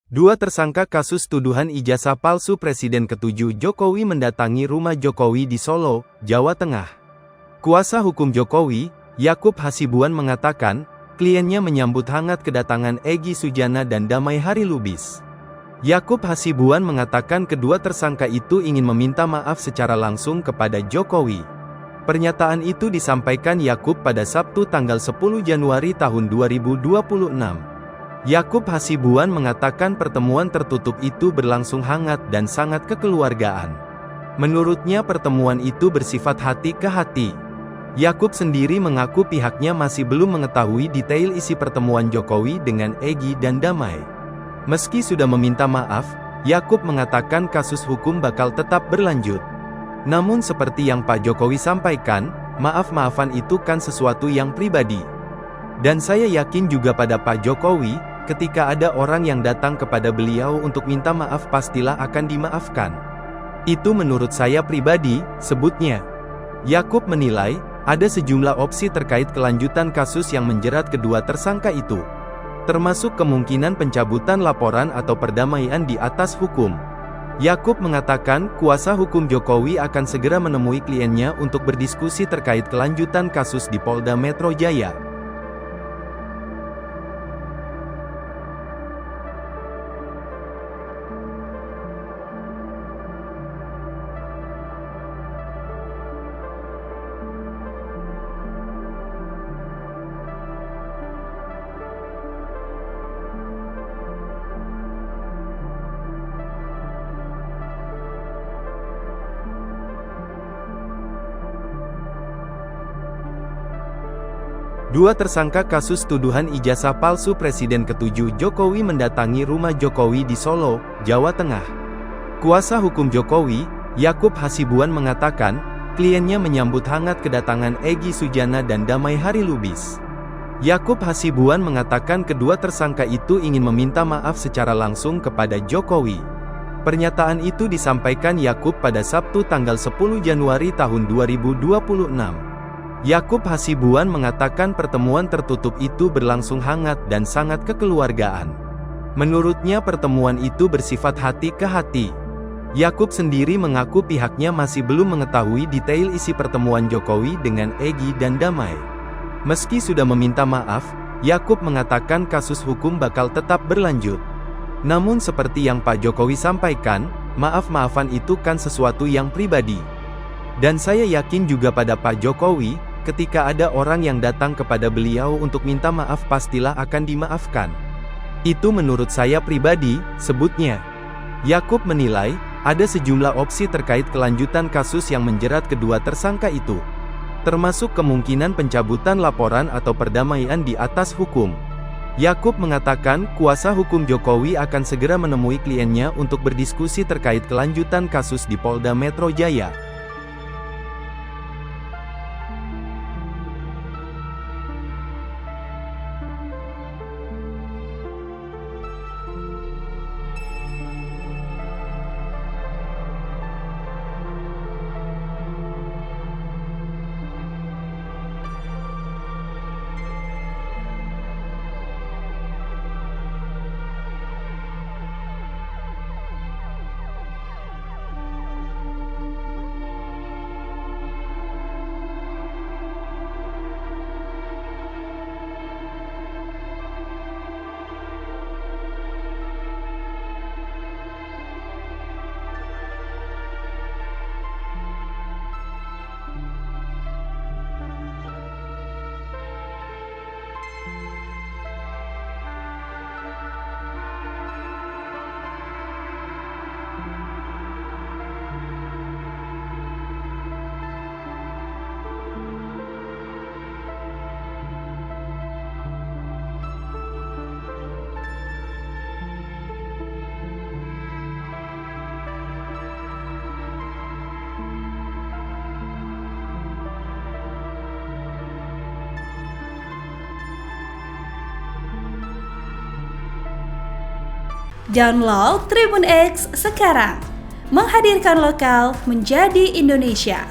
Dua tersangka kasus tuduhan ijazah palsu Presiden ke-7 Jokowi mendatangi rumah Jokowi di Solo, Jawa Tengah. Kuasa hukum Jokowi, Yakub Hasibuan mengatakan, kliennya menyambut hangat kedatangan Egy Sujana dan Damai Hari Lubis. Yakub Hasibuan mengatakan kedua tersangka itu ingin meminta maaf secara langsung kepada Jokowi. Pernyataan itu disampaikan Yakub pada Sabtu tanggal 10 Januari tahun 2026. Yakub Hasibuan mengatakan pertemuan tertutup itu berlangsung hangat dan sangat kekeluargaan. Menurutnya pertemuan itu bersifat hati ke hati. Yakub sendiri mengaku pihaknya masih belum mengetahui detail isi pertemuan Jokowi dengan Egy dan Damai. Meski sudah meminta maaf, Yakub mengatakan kasus hukum bakal tetap berlanjut. Namun seperti yang Pak Jokowi sampaikan, maaf-maafan itu kan sesuatu yang pribadi. Dan saya yakin juga pada Pak Jokowi, ketika ada orang yang datang kepada beliau untuk minta maaf pastilah akan dimaafkan. Itu menurut saya pribadi, sebutnya. Yakub menilai, ada sejumlah opsi terkait kelanjutan kasus yang menjerat kedua tersangka itu. Termasuk kemungkinan pencabutan laporan atau perdamaian di atas hukum. Yakub mengatakan, kuasa hukum Jokowi akan segera menemui kliennya untuk berdiskusi terkait kelanjutan kasus di Polda Metro Jaya. Dua tersangka kasus tuduhan ijazah palsu Presiden ke-7 Jokowi mendatangi rumah Jokowi di Solo, Jawa Tengah. Kuasa hukum Jokowi, Yakub Hasibuan mengatakan, kliennya menyambut hangat kedatangan Egy Sujana dan Damai Hari Lubis. Yakub Hasibuan mengatakan kedua tersangka itu ingin meminta maaf secara langsung kepada Jokowi. Pernyataan itu disampaikan Yakub pada Sabtu tanggal 10 Januari tahun 2026. Yakub Hasibuan mengatakan pertemuan tertutup itu berlangsung hangat dan sangat kekeluargaan. Menurutnya pertemuan itu bersifat hati ke hati. Yakub sendiri mengaku pihaknya masih belum mengetahui detail isi pertemuan Jokowi dengan Egy dan Damai. Meski sudah meminta maaf, Yakub mengatakan kasus hukum bakal tetap berlanjut. Namun seperti yang Pak Jokowi sampaikan, maaf-maafan itu kan sesuatu yang pribadi. Dan saya yakin juga pada Pak Jokowi, ketika ada orang yang datang kepada beliau untuk minta maaf pastilah akan dimaafkan. Itu menurut saya pribadi, sebutnya. Yakub menilai, ada sejumlah opsi terkait kelanjutan kasus yang menjerat kedua tersangka itu. Termasuk kemungkinan pencabutan laporan atau perdamaian di atas hukum. Yakub mengatakan, kuasa hukum Jokowi akan segera menemui kliennya untuk berdiskusi terkait kelanjutan kasus di Polda Metro Jaya. Download Tribun X sekarang, menghadirkan lokal menjadi Indonesia.